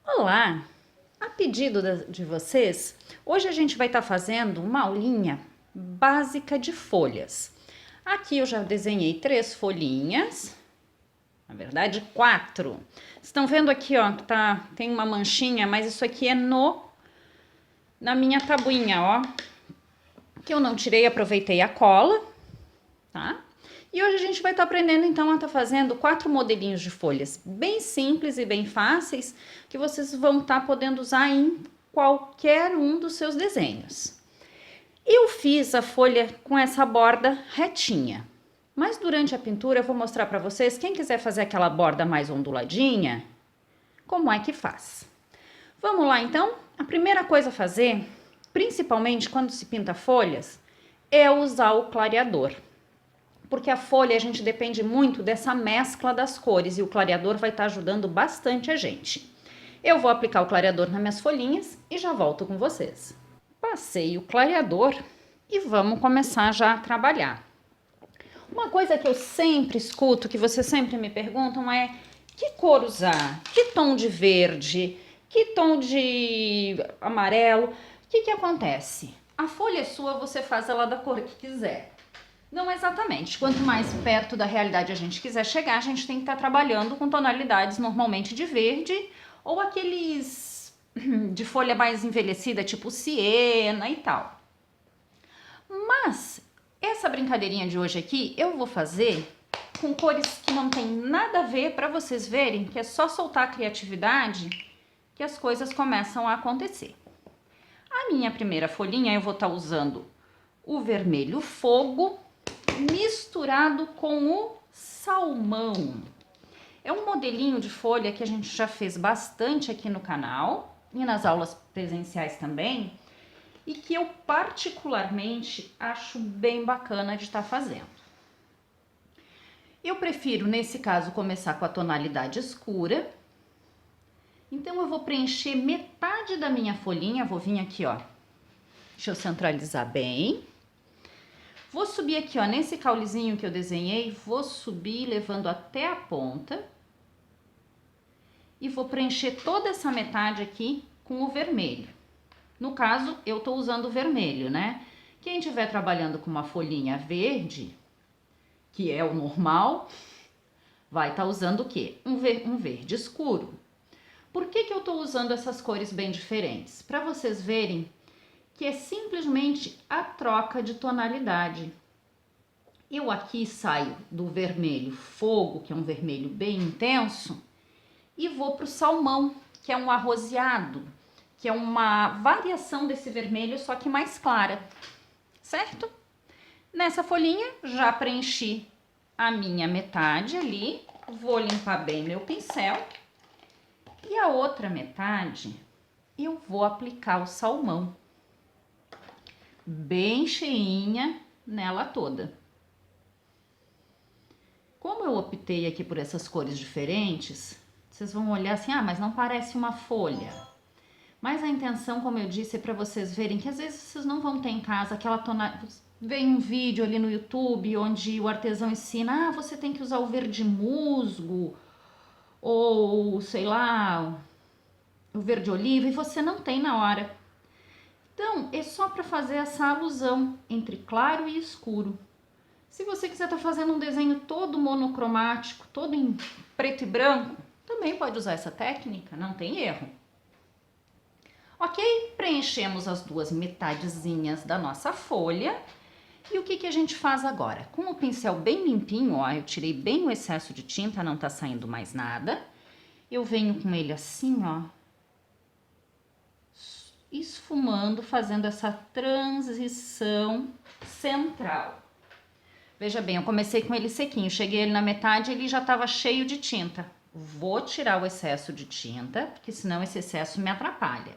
Olá! A pedido de vocês, hoje a gente vai estar fazendo uma aulinha básica de folhas. Aqui eu já desenhei 3 folhinhas, na verdade 4. Estão vendo aqui, ó, que tem uma manchinha, mas isso aqui é na minha tabuinha, ó, que eu não tirei, aproveitei a cola, tá? E hoje a gente vai estar aprendendo então a estar fazendo 4 modelinhos de folhas bem simples e bem fáceis que vocês vão estar podendo usar em qualquer um dos seus desenhos. Eu fiz a folha com essa borda retinha, mas durante a pintura eu vou mostrar para vocês, quem quiser fazer aquela borda mais onduladinha, como é que faz. Vamos lá então? A primeira coisa a fazer, principalmente quando se pinta folhas, é usar o clareador. Porque a folha a gente depende muito dessa mescla das cores e o clareador vai estar ajudando bastante a gente. Eu vou aplicar o clareador nas minhas folhinhas e já volto com vocês. Passei o clareador e vamos começar já a trabalhar. Uma coisa que eu sempre escuto, que vocês sempre me perguntam é que cor usar, que tom de verde, que tom de amarelo. O que acontece? A folha é sua, você faz ela da cor que quiser. Não exatamente. Quanto mais perto da realidade a gente quiser chegar, a gente tem que estar trabalhando com tonalidades normalmente de verde ou aqueles de folha mais envelhecida, tipo siena e tal. Mas essa brincadeirinha de hoje aqui eu vou fazer com cores que não tem nada a ver, para vocês verem que é só soltar a criatividade que as coisas começam a acontecer. A minha primeira folhinha eu vou estar usando o vermelho fogo misturado com o salmão. É um modelinho de folha que a gente já fez bastante aqui no canal e nas aulas presenciais também, e que eu particularmente acho bem bacana de estar fazendo. Eu prefiro, nesse caso, começar com a tonalidade escura. Então eu vou preencher metade da minha folhinha, vou vir aqui, ó. Deixa eu centralizar bem. Vou subir aqui, ó, nesse caulezinho que eu desenhei, vou subir levando até a ponta. E vou preencher toda essa metade aqui com o vermelho. No caso, eu tô usando o vermelho, né? Quem estiver trabalhando com uma folhinha verde, que é o normal, vai estar usando o quê? Um verde escuro. Por que eu tô usando essas cores bem diferentes? Para vocês verem que é simplesmente a troca de tonalidade. Eu aqui saio do vermelho fogo, que é um vermelho bem intenso, e vou para o salmão, que é um arroseado, que é uma variação desse vermelho, só que mais clara, certo? Nessa folhinha já preenchi a minha metade ali, vou limpar bem meu pincel, e a outra metade eu vou aplicar o salmão, bem cheinha nela toda. Como eu optei aqui por essas cores diferentes, vocês vão olhar assim, ah, mas não parece uma folha. Mas a intenção, como eu disse, é para vocês verem que às vezes vocês não vão ter em casa aquela tonalidade. Vem um vídeo ali no YouTube onde o artesão ensina, ah, você tem que usar o verde musgo, ou sei lá, o verde oliva, e você não tem na hora. Então, é só para fazer essa alusão entre claro e escuro. Se você quiser estar fazendo um desenho todo monocromático, todo em preto e branco, também pode usar essa técnica, não tem erro. Ok? Preenchemos as duas metadezinhas da nossa folha. E o que a gente faz agora? Com o pincel bem limpinho, ó, eu tirei bem o excesso de tinta, não tá saindo mais nada. Eu venho com ele assim, ó, esfumando, fazendo essa transição central. Veja bem, eu comecei com ele sequinho, cheguei ele na metade e ele já estava cheio de tinta. Vou tirar o excesso de tinta, porque senão esse excesso me atrapalha.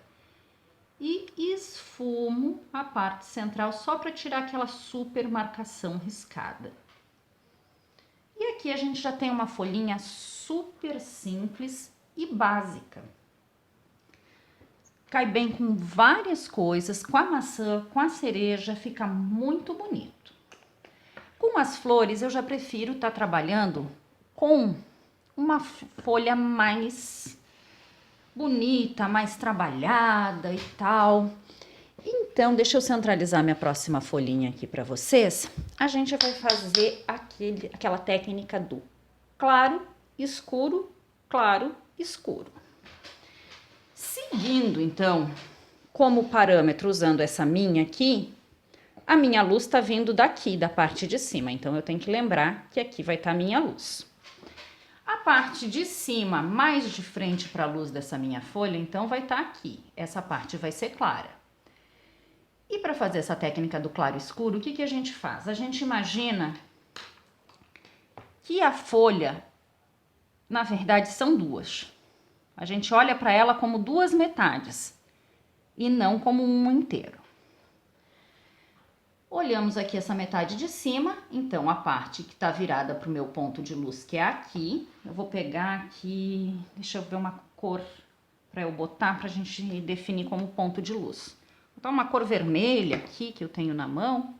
E esfumo a parte central só para tirar aquela super marcação riscada. E aqui a gente já tem uma folhinha super simples e básica. Cai bem com várias coisas, com a maçã, com a cereja, fica muito bonito. Com as flores eu já prefiro estar trabalhando com uma folha mais bonita, mais trabalhada e tal. Então, deixa eu centralizar minha próxima folhinha aqui para vocês. A gente vai fazer aquela técnica do claro, escuro, claro, escuro. Seguindo, então, como parâmetro, usando essa minha aqui, a minha luz está vindo daqui, da parte de cima. Então, eu tenho que lembrar que aqui vai estar a minha luz. A parte de cima, mais de frente para a luz dessa minha folha, então, vai estar aqui. Essa parte vai ser clara. E para fazer essa técnica do claro e escuro, o que a gente faz? A gente imagina que a folha, na verdade, são duas. A gente olha para ela como duas metades e não como um inteiro. Olhamos aqui essa metade de cima, então a parte que está virada para o meu ponto de luz, que é aqui. Eu vou pegar aqui, deixa eu ver uma cor para eu botar, para a gente definir como ponto de luz. Vou botar uma cor vermelha aqui, que eu tenho na mão,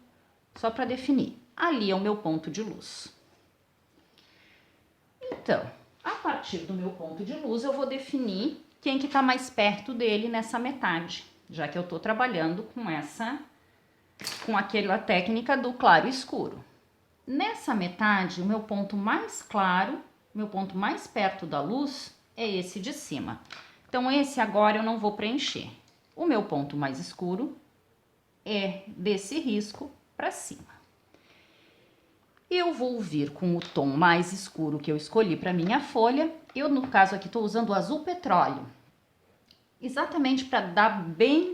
só para definir. Ali é o meu ponto de luz. Então, a partir do meu ponto de luz, eu vou definir quem que está mais perto dele nessa metade, já que eu estou trabalhando com aquela técnica do claro e escuro. Nessa metade, o meu ponto mais claro, meu ponto mais perto da luz, é esse de cima. Então, esse agora eu não vou preencher. O meu ponto mais escuro é desse risco para cima. Eu vou vir com o tom mais escuro que eu escolhi para minha folha. Eu, no caso aqui, estou usando o azul petróleo. Exatamente para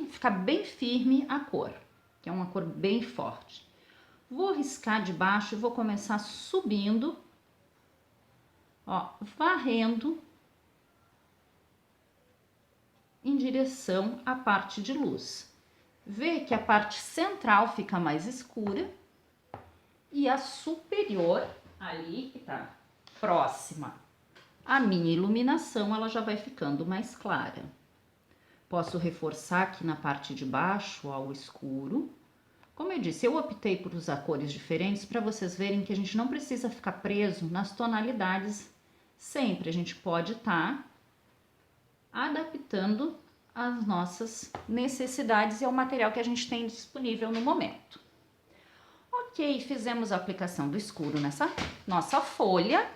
ficar bem firme a cor, que é uma cor bem forte. Vou riscar de baixo e vou começar subindo, ó, varrendo em direção à parte de luz. Vê que a parte central fica mais escura e a superior, ali que tá próxima à minha iluminação, ela já vai ficando mais clara. Posso reforçar aqui na parte de baixo ao escuro. Como eu disse, eu optei por usar cores diferentes para vocês verem que a gente não precisa ficar preso nas tonalidades sempre. A gente pode estar adaptando às nossas necessidades e ao material que a gente tem disponível no momento. Ok, fizemos a aplicação do escuro nessa nossa folha,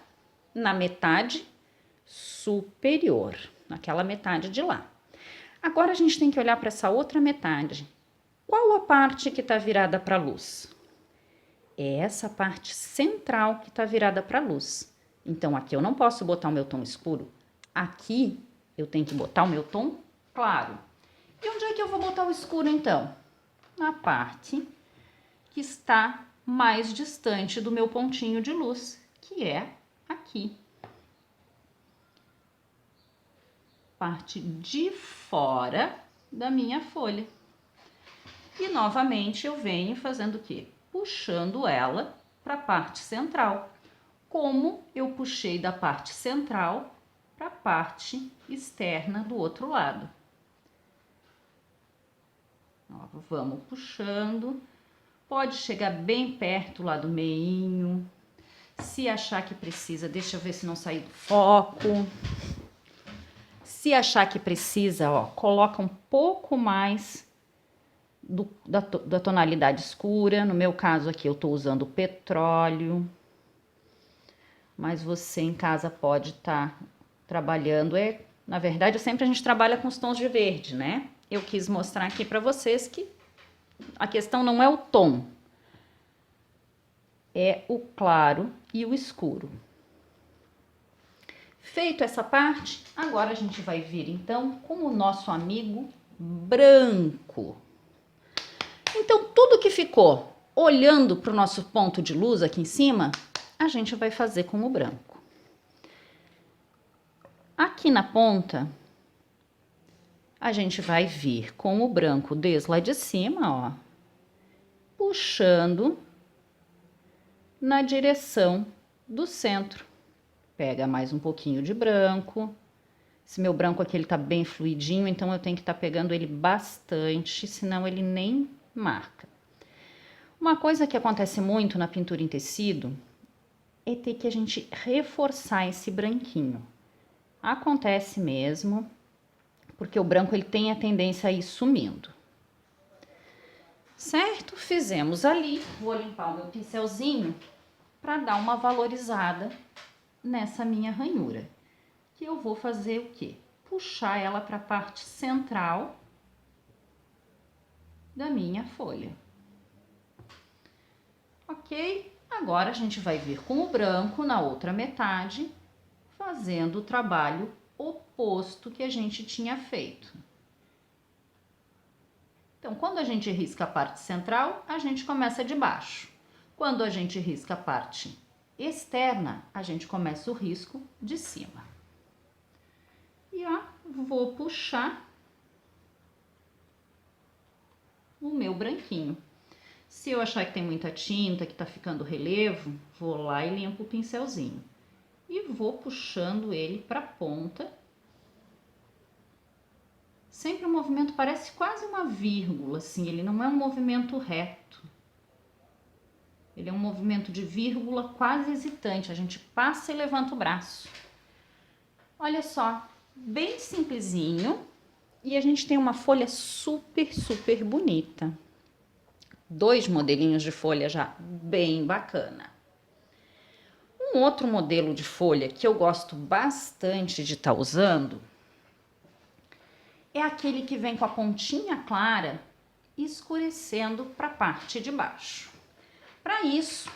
na metade superior, naquela metade de lá. Agora a gente tem que olhar para essa outra metade. Qual a parte que está virada para a luz? É essa parte central que está virada para a luz. Então, aqui eu não posso botar o meu tom escuro. Aqui eu tenho que botar o meu tom claro. E onde é que eu vou botar o escuro, então? Na parte que está mais distante do meu pontinho de luz, que é aqui. Parte de fora da minha folha. E novamente eu venho fazendo o quê? Puxando ela para a parte central. Como eu puxei da parte central para a parte externa do outro lado. Ó, vamos puxando. Pode chegar bem perto lá do meinho. Se achar que precisa, deixa eu ver se não sair do foco. Se achar que precisa, ó, coloca um pouco mais da tonalidade escura. No meu caso aqui eu tô usando petróleo. Mas você em casa pode estar trabalhando. Na verdade, sempre a gente trabalha com os tons de verde, né? Eu quis mostrar aqui para vocês que a questão não é o tom. É o claro e o escuro. Feito essa parte, agora a gente vai vir então com o nosso amigo branco. Então, tudo que ficou olhando para o nosso ponto de luz aqui em cima, a gente vai fazer com o branco. Aqui na ponta, a gente vai vir com o branco desde lá de cima, ó, puxando na direção do centro. Pega mais um pouquinho de branco. Esse meu branco aqui, ele tá bem fluidinho, então eu tenho que estar pegando ele bastante, senão ele nem marca. Uma coisa que acontece muito na pintura em tecido é ter que a gente reforçar esse branquinho. Acontece mesmo, porque o branco ele tem a tendência a ir sumindo. Certo? Fizemos ali, vou limpar o meu pincelzinho para dar uma valorizada nessa minha ranhura. Que eu vou fazer o quê? Puxar ela para a parte central da minha folha. Ok? Agora a gente vai vir com o branco na outra metade, fazendo o trabalho oposto que a gente tinha feito. Então, quando a gente risca a parte central, a gente começa de baixo. Quando a gente risca a parte externa, a gente começa o risco de cima. E ó, vou puxar o meu branquinho. Se eu achar que tem muita tinta, que tá ficando relevo, vou lá e limpo o pincelzinho. E vou puxando ele pra ponta. Sempre o movimento parece quase uma vírgula, assim, ele não é um movimento reto. Ele é um movimento de vírgula quase hesitante, a gente passa e levanta o braço. Olha só, bem simplesinho, e a gente tem uma folha super, super bonita. 2 modelinhos de folha já bem bacana. Um outro modelo de folha que eu gosto bastante de estar usando é aquele que vem com a pontinha clara escurecendo para a parte de baixo. Para isso,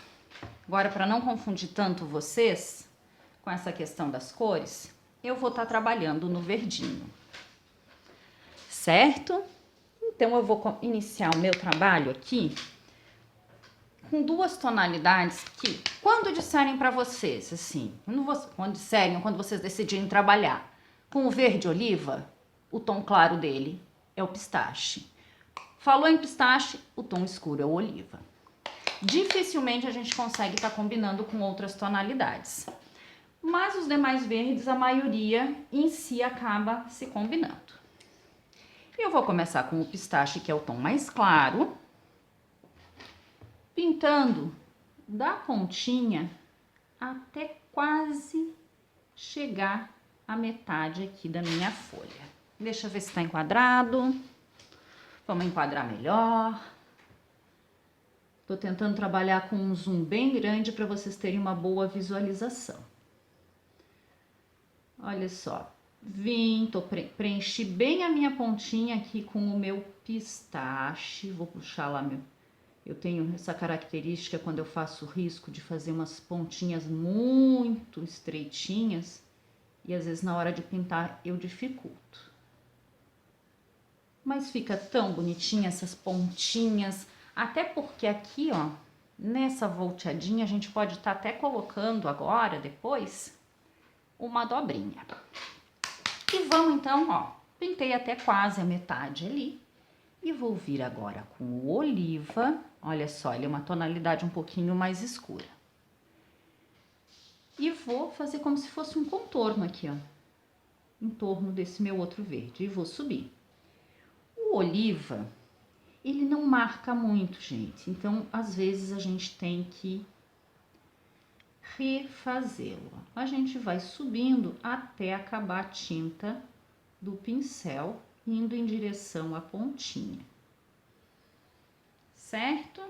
agora para não confundir tanto vocês com essa questão das cores, eu vou estar trabalhando no verdinho, certo? Então eu vou iniciar o meu trabalho aqui com 2 tonalidades que, quando disserem para vocês, assim, quando disserem, quando vocês decidirem trabalhar com o verde oliva, o tom claro dele é o pistache. Falou em pistache, o tom escuro é o oliva. Dificilmente a gente consegue estar combinando com outras tonalidades. Mas os demais verdes, a maioria em si acaba se combinando. Eu vou começar com o pistache, que é o tom mais claro, pintando da pontinha até quase chegar à metade aqui da minha folha. Deixa eu ver se está enquadrado. Vamos enquadrar melhor. Tô tentando trabalhar com um zoom bem grande para vocês terem uma boa visualização. Olha só, preenchi bem a minha pontinha aqui com o meu pistache. Vou puxar lá eu tenho essa característica quando eu faço risco de fazer umas pontinhas muito estreitinhas e às vezes na hora de pintar eu dificulto. Mas fica tão bonitinha essas pontinhas, até porque aqui, ó, nessa volteadinha a gente pode estar até colocando agora, depois, uma dobrinha. E vamos então, ó, pintei até quase a metade ali. E vou vir agora com o oliva. Olha só, ele é uma tonalidade um pouquinho mais escura. E vou fazer como se fosse um contorno aqui, ó, em torno desse meu outro verde. E vou subir. O oliva, ele não marca muito, gente. Então, às vezes, a gente tem que refazê-lo. A gente vai subindo até acabar a tinta do pincel, indo em direção à pontinha. Certo?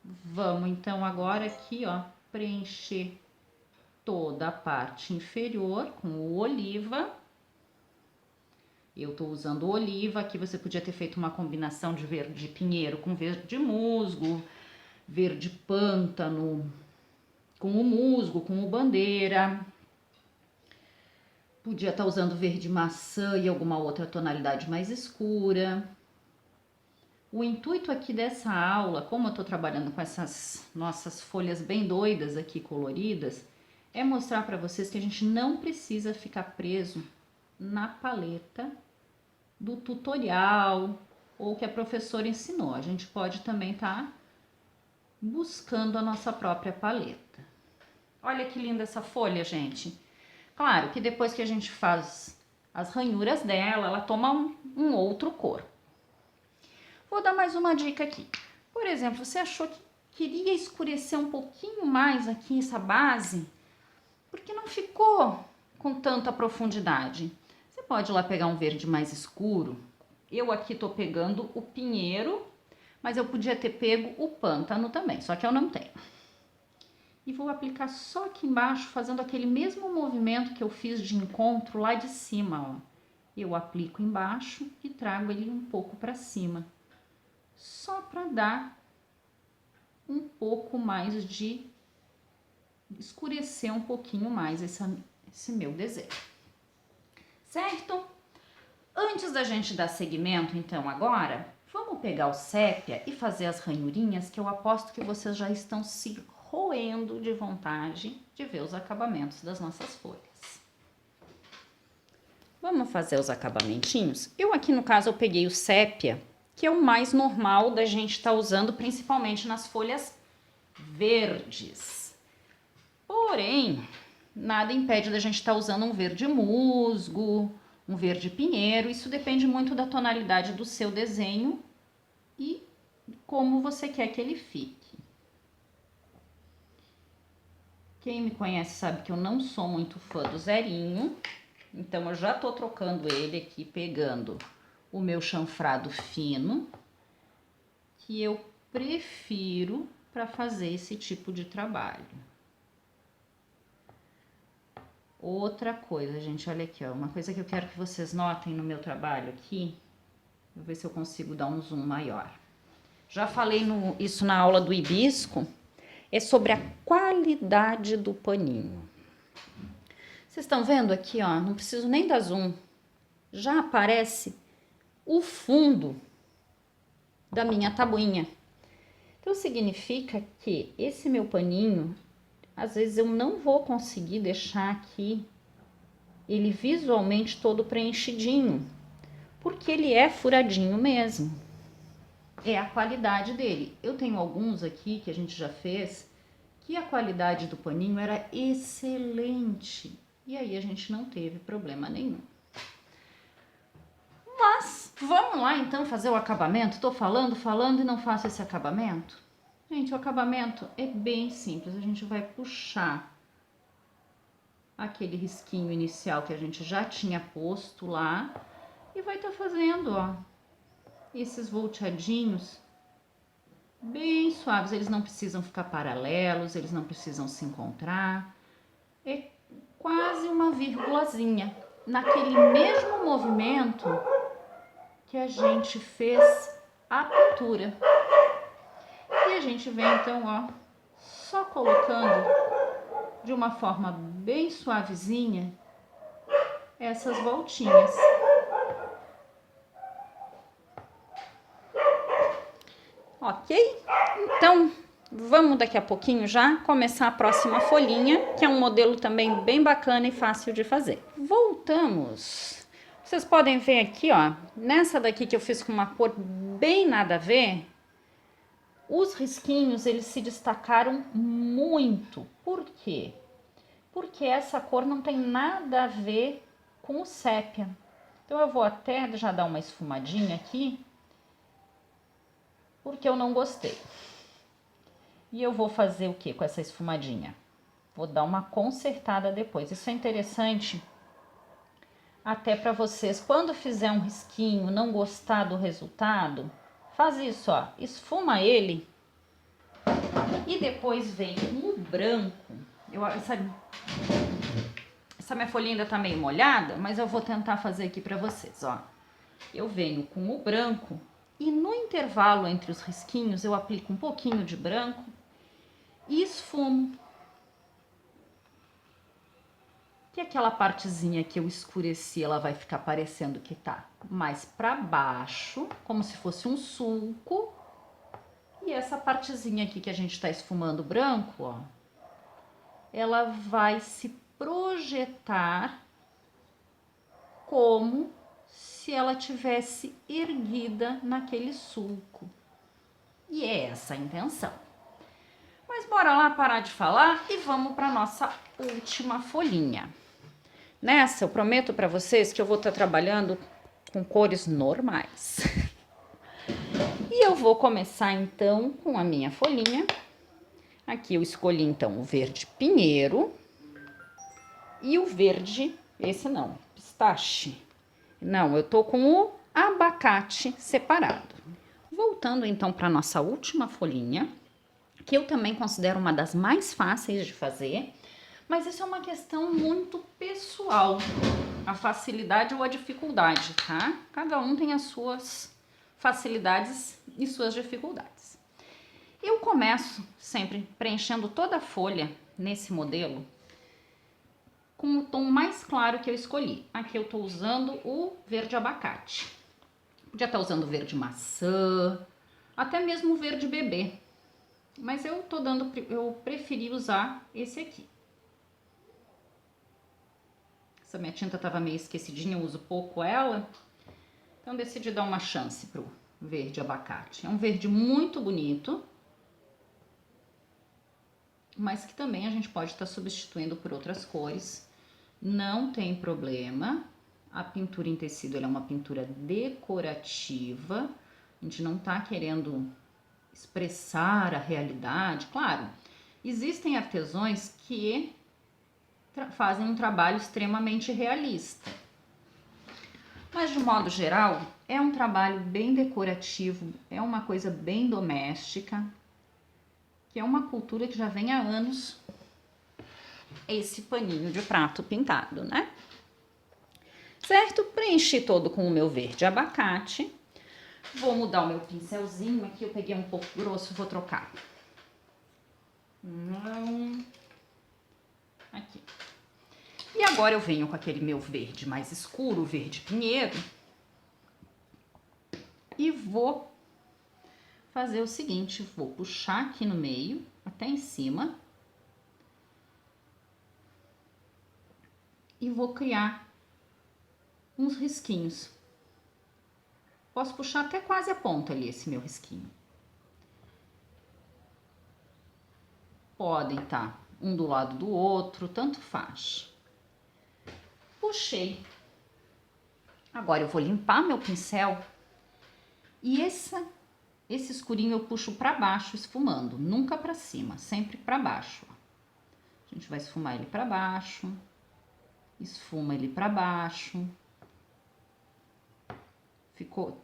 Vamos, então, agora aqui, ó, preencher toda a parte inferior com o oliva. Eu tô usando o oliva, aqui você podia ter feito uma combinação de verde pinheiro com verde musgo, verde pântano com o musgo, com o bandeira. Podia estar usando verde maçã e alguma outra tonalidade mais escura. O intuito aqui dessa aula, como eu tô trabalhando com essas nossas folhas bem doidas aqui coloridas, é mostrar para vocês que a gente não precisa ficar preso na paleta do tutorial ou que a professora ensinou. A gente pode também estar buscando a nossa própria paleta. Olha que linda essa folha, gente. Claro que depois que a gente faz as ranhuras dela, ela toma um outro cor. Vou dar mais uma dica aqui. Por exemplo, você achou que queria escurecer um pouquinho mais aqui essa base, porque não ficou com tanta profundidade. Você pode ir lá pegar um verde mais escuro. Eu aqui tô pegando o pinheiro, mas eu podia ter pego o pântano também, só que eu não tenho. E vou aplicar só aqui embaixo, fazendo aquele mesmo movimento que eu fiz de encontro lá de cima, ó. Eu aplico embaixo e trago ele um pouco para cima, só para dar um pouco mais de escurecer um pouquinho mais esse meu desenho, certo? Antes da gente dar seguimento, então, agora, vamos pegar o sépia e fazer as ranhurinhas, que eu aposto que vocês já estão se roendo de vontade de ver os acabamentos das nossas folhas. Vamos fazer os acabamentinhos? Eu aqui, no caso, eu peguei o sépia, que é o mais normal da gente estar usando, principalmente nas folhas verdes. Porém, nada impede da gente estar usando um verde musgo, um verde pinheiro. Isso depende muito da tonalidade do seu desenho e como você quer que ele fique. Quem me conhece sabe que eu não sou muito fã do zerinho, então eu já tô trocando ele aqui, pegando o meu chanfrado fino, que eu prefiro para fazer esse tipo de trabalho. Outra coisa, gente, olha aqui, ó, uma coisa que eu quero que vocês notem no meu trabalho aqui, vou ver se eu consigo dar um zoom maior. Já falei isso na aula do hibisco, é sobre a qualidade do paninho. Vocês estão vendo aqui, ó, não preciso nem dar zoom, já aparece o fundo da minha tabuinha. Então significa que esse meu paninho, às vezes eu não vou conseguir deixar aqui ele visualmente todo preenchidinho, porque ele é furadinho mesmo. É a qualidade dele. Eu tenho alguns aqui que a gente já fez, que a qualidade do paninho era excelente. E aí a gente não teve problema nenhum. Mas vamos lá então fazer o acabamento. Tô falando e não faço esse acabamento. Gente, o acabamento é bem simples. A gente vai puxar aquele risquinho inicial que a gente já tinha posto lá e vai estar fazendo, ó, esses volteadinhos bem suaves. Eles não precisam ficar paralelos, eles não precisam se encontrar. É quase uma vírgulazinha naquele mesmo movimento que a gente fez a pintura. E a gente vem então, ó, só colocando de uma forma bem suavezinha essas voltinhas. Ok? Então, vamos daqui a pouquinho já começar a próxima folhinha, que é um modelo também bem bacana e fácil de fazer. Voltamos. Vocês podem ver aqui, ó, nessa daqui que eu fiz com uma cor bem nada a ver, os risquinhos, eles se destacaram muito. Por quê? Porque essa cor não tem nada a ver com o sépia. Então, eu vou até já dar uma esfumadinha aqui, porque eu não gostei. E eu vou fazer o que com essa esfumadinha? Vou dar uma consertada depois. Isso é interessante até para vocês, quando fizer um risquinho, não gostar do resultado, faz isso, ó, esfuma ele e depois vem com o branco. Essa minha folhinha ainda tá meio molhada, mas eu vou tentar fazer aqui para vocês, ó. Eu venho com o branco e no intervalo entre os risquinhos eu aplico um pouquinho de branco e esfumo. E aquela partezinha que eu escureci, ela vai ficar parecendo que tá mais para baixo, como se fosse um sulco. E essa partezinha aqui que a gente tá esfumando branco, ó, ela vai se projetar como se ela tivesse erguida naquele sulco. E é essa a intenção. Mas bora lá parar de falar e vamos para nossa última folhinha. Nessa, eu prometo para vocês que eu vou estar trabalhando com cores normais. E eu vou começar então com a minha folhinha. Aqui eu escolhi então o verde pinheiro e o verde, esse não, pistache. Não, eu tô com o abacate separado. Voltando então para nossa última folhinha, que eu também considero uma das mais fáceis de fazer, mas isso é uma questão muito pessoal, a facilidade ou a dificuldade, tá? Cada um tem as suas facilidades e suas dificuldades. Eu começo sempre preenchendo toda a folha nesse modelo com o tom mais claro que eu escolhi. Aqui eu tô usando o verde abacate. Podia estar usando verde maçã, até mesmo verde bebê. Mas eu preferi usar esse aqui. Essa minha tinta tava meio esquecidinha, eu uso pouco ela. Então decidi dar uma chance pro verde abacate. É um verde muito bonito, mas que também a gente pode estar substituindo por outras cores. Não tem problema. A pintura em tecido ela é uma pintura decorativa. A gente não tá querendo expressar a realidade. Claro, existem artesãos que fazem um trabalho extremamente realista. Mas, de modo geral, é um trabalho bem decorativo, é uma coisa bem doméstica, que é uma cultura que já vem há anos, esse paninho de prato pintado, né? Certo? Preenchi todo com o meu verde abacate. Vou mudar o meu pincelzinho aqui, eu peguei um pouco grosso, vou trocar. Aqui. E agora eu venho com aquele meu verde mais escuro, verde pinheiro, e vou fazer o seguinte, vou puxar aqui no meio, até em cima, e vou criar uns risquinhos. Posso puxar até quase a ponta ali, esse meu risquinho. Podem estar um do lado do outro, tanto faz. Puxei. Agora eu vou limpar meu pincel e esse escurinho eu puxo para baixo, esfumando, nunca para cima, sempre para baixo. A gente vai esfumar ele para baixo, esfuma ele para baixo.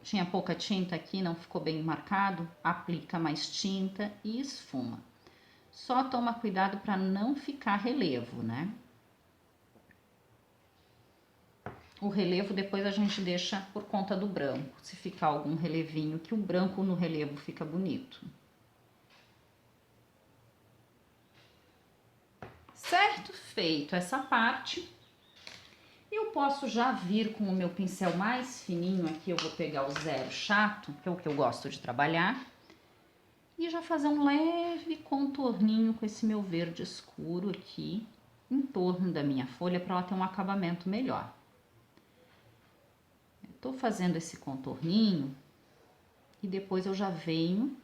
Tinha pouca tinta aqui, não ficou bem marcado, aplica mais tinta e esfuma. Só toma cuidado para não ficar relevo, né? O relevo depois a gente deixa por conta do branco, se ficar algum relevinho, que o branco no relevo fica bonito. Certo? Feito essa parte, eu posso já vir com o meu pincel mais fininho aqui, eu vou pegar o zero chato, que é o que eu gosto de trabalhar, e já fazer um leve contorninho com esse meu verde escuro aqui, em torno da minha folha, para ela ter um acabamento melhor. Tô fazendo esse contorninho e depois eu já venho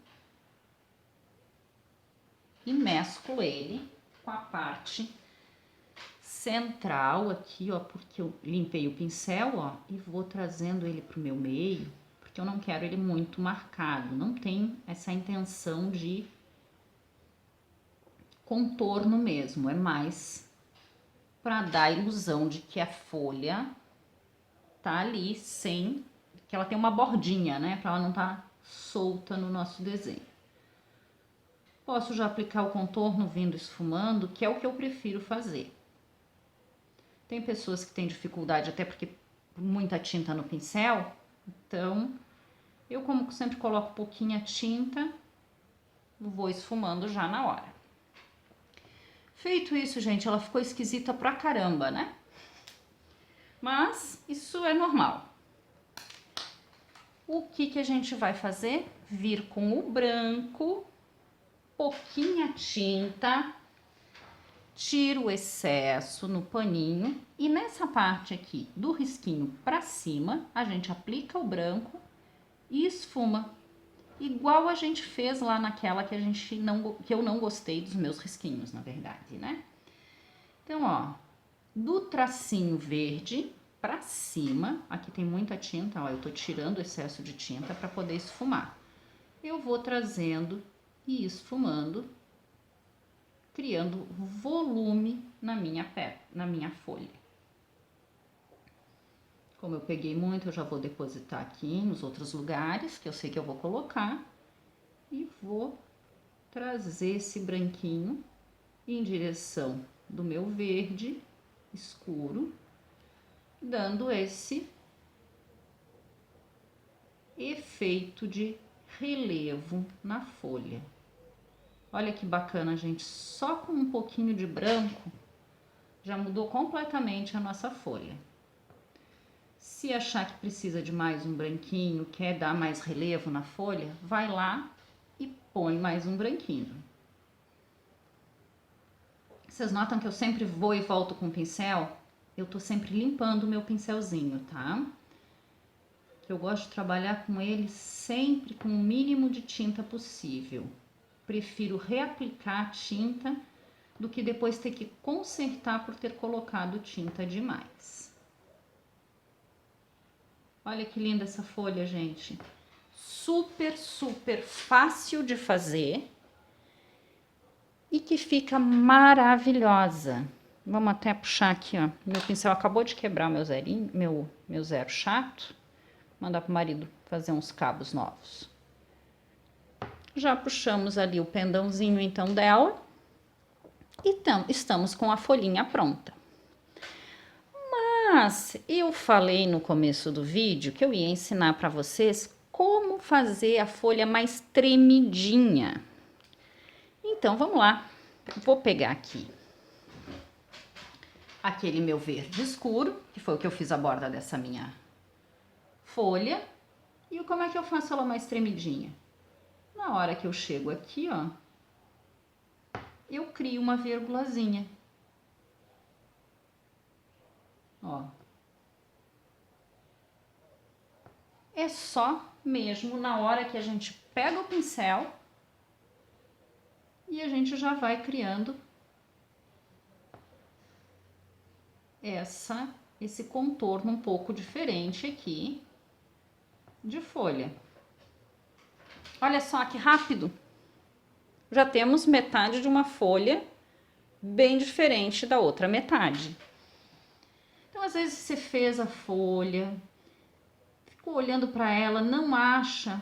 e mesclo ele com a parte central aqui, ó, porque eu limpei o pincel, ó, e vou trazendo ele pro meu meio, porque eu não quero ele muito marcado, não tem essa intenção de contorno mesmo, é mais para dar a ilusão de que a folha tá ali sem, que ela tem uma bordinha, né, para ela não tá solta no nosso desenho. Posso já aplicar o contorno vindo esfumando, que é o que eu prefiro fazer. Tem pessoas que têm dificuldade até porque muita tinta no pincel, então eu como sempre coloco pouquinha tinta, vou esfumando já na hora. Feito isso, gente, ela ficou esquisita pra caramba, né? Mas isso é normal. O que a gente vai fazer? Vir com o branco, pouquinha tinta, tiro o excesso no paninho e nessa parte aqui do risquinho pra cima, a gente aplica o branco e esfuma. Igual a gente fez lá naquela que eu não gostei dos meus risquinhos, na verdade, né? Então, ó, do tracinho verde pra cima, aqui tem muita tinta, ó, eu tô tirando o excesso de tinta para poder esfumar. Eu vou trazendo e esfumando, criando volume na minha folha. Como eu peguei muito, eu já vou depositar aqui nos outros lugares, que eu sei que eu vou colocar. E vou trazer esse branquinho em direção do meu verde escuro, dando esse efeito de relevo na folha. Olha que bacana, gente, só com um pouquinho de branco já mudou completamente a nossa folha. Se achar que precisa de mais um branquinho, quer dar mais relevo na folha, vai lá e põe mais um branquinho. Vocês notam que eu sempre vou e volto com o pincel? Eu tô sempre limpando o meu pincelzinho, tá? Eu gosto de trabalhar com ele sempre com o mínimo de tinta possível. Prefiro reaplicar a tinta do que depois ter que consertar por ter colocado tinta demais. Olha que linda essa folha, gente. Super, super fácil de fazer e que fica maravilhosa. Vamos até puxar aqui, ó. Meu pincel acabou de quebrar meu zerinho, meu zero chato. Mandar pro marido fazer uns cabos novos. Já puxamos ali o pendãozinho, então, dela. Então, estamos com a folhinha pronta. Mas eu falei no começo do vídeo que eu ia ensinar para vocês como fazer a folha mais tremidinha. Então, vamos lá. Vou pegar aqui aquele meu verde escuro, que foi o que eu fiz a borda dessa minha folha. E como é que eu faço ela mais tremidinha? Na hora que eu chego aqui, ó, eu crio uma vírgulazinha. Ó. É só mesmo na hora que a gente pega o pincel e a gente já vai criando esse contorno um pouco diferente aqui de folha. Olha só que rápido! Já temos metade de uma folha bem diferente da outra metade. Então, às vezes você fez a folha, ficou olhando para ela, não acha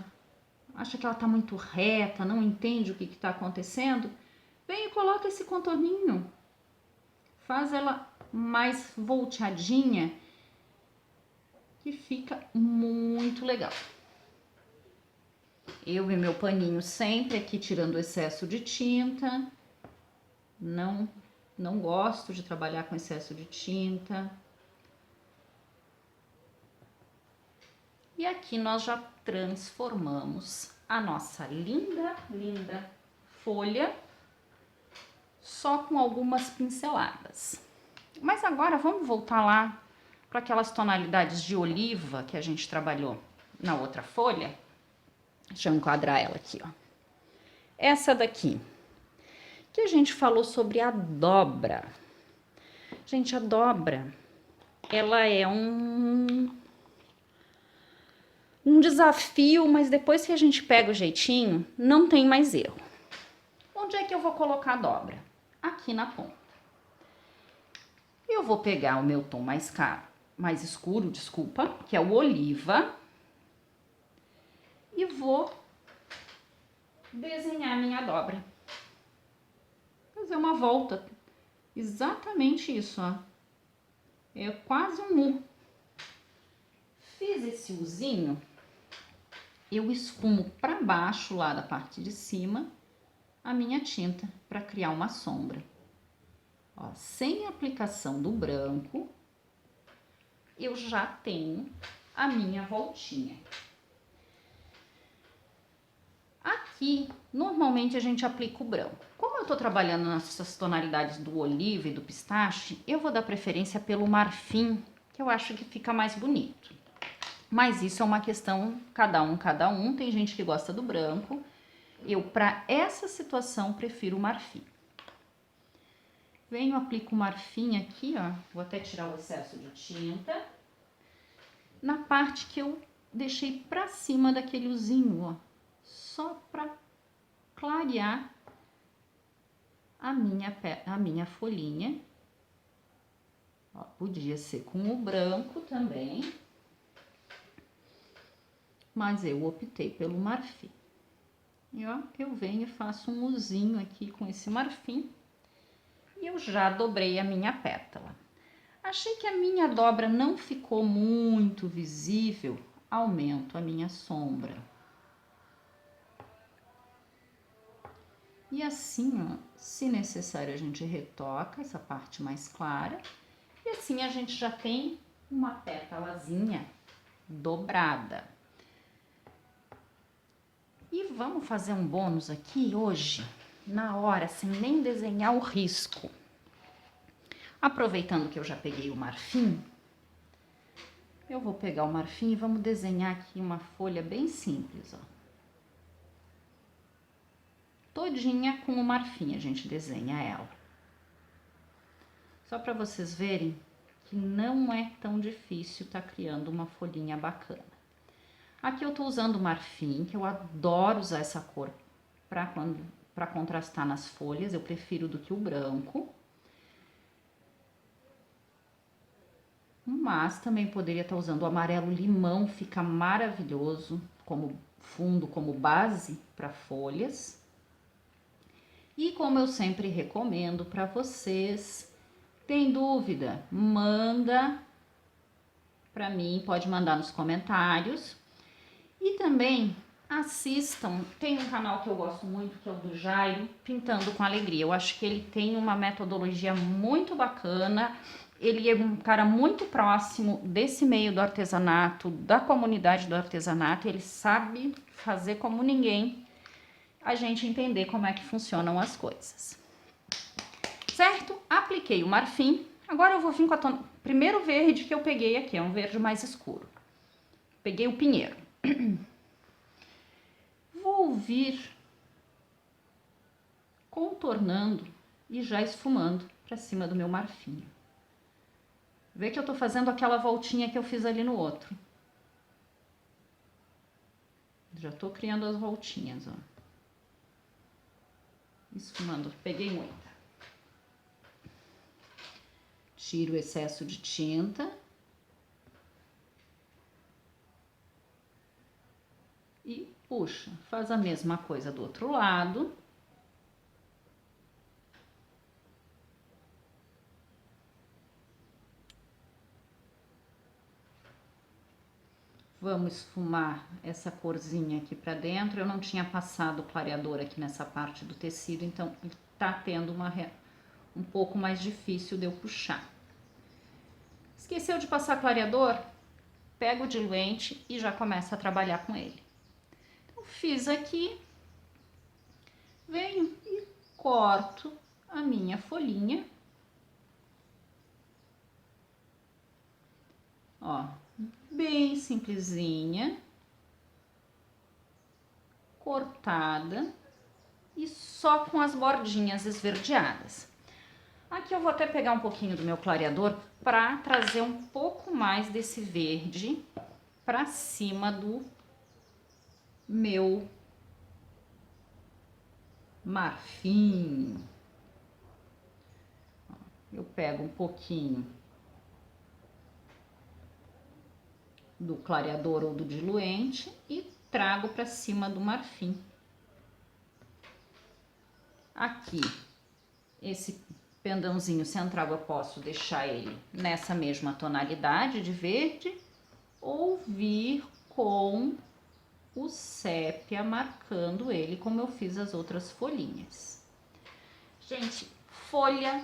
que ela tá muito reta, não entende o que está acontecendo, vem e coloca esse contorninho. Faz ela mais volteadinha, que fica muito legal. Eu e meu paninho sempre aqui tirando o excesso de tinta. Não gosto de trabalhar com excesso de tinta. E aqui nós já transformamos a nossa linda, linda folha só com algumas pinceladas. Mas agora vamos voltar lá para aquelas tonalidades de oliva que a gente trabalhou na outra folha. Deixa eu enquadrar ela aqui, ó. Essa daqui, que a gente falou sobre a dobra. Gente, a dobra, ela é um desafio, mas depois que a gente pega o jeitinho, não tem mais erro. Onde é que eu vou colocar a dobra? Aqui na ponta. Eu vou pegar o meu tom mais escuro, desculpa, que é o oliva, e vou desenhar minha dobra. Fazer uma volta. Exatamente isso, ó. É quase um U. Fiz esse Uzinho, eu esfumo para baixo lá da parte de cima a minha tinta para criar uma sombra. Ó, sem aplicação do branco, eu já tenho a minha voltinha. Aqui, normalmente a gente aplica o branco. Como eu tô trabalhando nessas tonalidades do oliva e do pistache, eu vou dar preferência pelo marfim, que eu acho que fica mais bonito. Mas isso é uma questão cada um. Tem gente que gosta do branco. Eu, para essa situação, prefiro o marfim. Venho, aplico o marfim aqui, ó. Vou até tirar o excesso de tinta. Na parte que eu deixei pra cima daquele uzinho, ó. Só pra clarear a minha folhinha. Ó, podia ser com o branco também. mas eu optei pelo marfim. E ó, eu venho e faço um uzinho aqui com esse marfim e eu já dobrei a minha pétala. Achei que a minha dobra não ficou muito visível, aumento a minha sombra. E assim, ó, se necessário, a gente retoca essa parte mais clara. E assim a gente já tem uma pétalazinha dobrada. E vamos fazer um bônus aqui hoje, na hora, sem nem desenhar o risco. Aproveitando que eu já peguei o marfim, eu vou pegar o marfim e vamos desenhar aqui uma folha bem simples, ó. Todinha com o marfim a gente desenha ela. Só para vocês verem que não é tão difícil tá criando uma folhinha bacana. Aqui eu tô usando marfim, que eu adoro usar essa cor para contrastar nas folhas, eu prefiro do que o branco. Mas também poderia estar usando o amarelo limão, fica maravilhoso como fundo, como base para folhas. E como eu sempre recomendo para vocês, tem dúvida? Manda para mim, pode mandar nos comentários. E também assistam, tem um canal que eu gosto muito, que é o do Jairo, Pintando com Alegria. Eu acho que ele tem uma metodologia muito bacana. Ele é um cara muito próximo desse meio do artesanato, da comunidade do artesanato. Ele sabe fazer como ninguém a gente entender como é que funcionam as coisas. Certo? Apliquei o marfim. Agora eu vou vir com a primeiro verde que eu peguei aqui, é um verde mais escuro. Peguei o pinheiro. Vou vir contornando e já esfumando para cima do meu marfim. Vê que eu tô fazendo aquela voltinha que eu fiz ali no outro. Já tô criando as voltinhas, ó. Esfumando, peguei muita. Tiro o excesso de tinta. E puxa, faz a mesma coisa do outro lado. Vamos esfumar essa corzinha aqui pra dentro. Eu não tinha passado o clareador aqui nessa parte do tecido, então tá tendo um pouco mais difícil de eu puxar. Esqueceu de passar clareador? Pega o diluente e já começa a trabalhar com ele. Então, fiz aqui, venho e corto a minha folhinha. Ó, bem simplesinha, cortada e só com as bordinhas esverdeadas. Aqui eu vou até pegar um pouquinho do meu clareador para trazer um pouco mais desse verde para cima do meu marfim. Eu pego um pouquinho do clareador ou do diluente e trago para cima do marfim. Aqui, esse pendãozinho central eu posso deixar ele nessa mesma tonalidade de verde ou vir com o sépia marcando ele como eu fiz as outras folhinhas. Gente, folha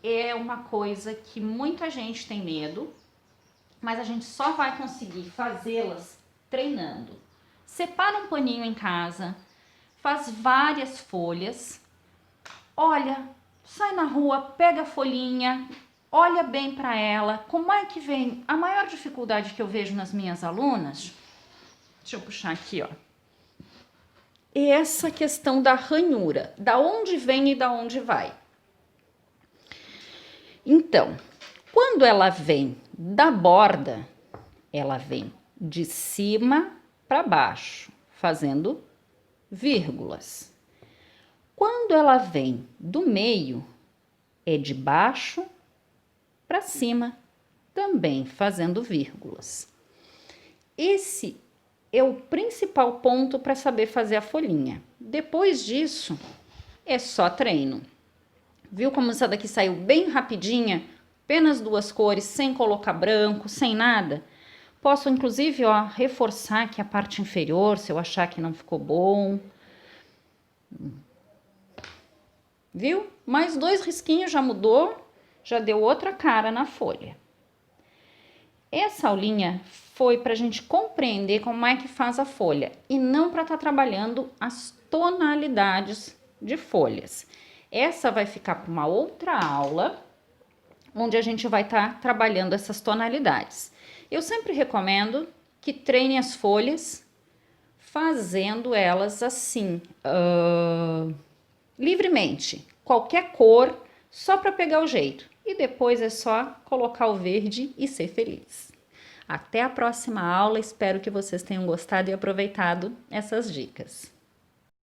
é uma coisa que muita gente tem medo, mas a gente só vai conseguir fazê-las treinando. Separa um paninho em casa, faz várias folhas, olha, sai na rua, pega a folhinha, olha bem para ela. Como é que vem? A maior dificuldade que eu vejo nas minhas alunas, deixa eu puxar aqui, ó, é essa questão da ranhura, da onde vem e da onde vai. Então, quando ela vem da borda, ela vem de cima para baixo, fazendo vírgulas. Quando ela vem do meio, é de baixo para cima, também fazendo vírgulas. Esse é o principal ponto para saber fazer a folhinha. Depois disso, é só treino. Viu como essa daqui saiu bem rapidinha? Apenas 2 cores, sem colocar branco, sem nada. Posso, inclusive, ó, reforçar aqui a parte inferior, se eu achar que não ficou bom. Viu? Mais 2 risquinhos já mudou, já deu outra cara na folha. Essa aulinha foi para a gente compreender como é que faz a folha e não para estar trabalhando as tonalidades de folhas. Essa vai ficar para uma outra aula, onde a gente vai estar trabalhando essas tonalidades. Eu sempre recomendo que treine as folhas fazendo elas assim, livremente, qualquer cor, só para pegar o jeito. E depois é só colocar o verde e ser feliz. Até a próxima aula, espero que vocês tenham gostado e aproveitado essas dicas.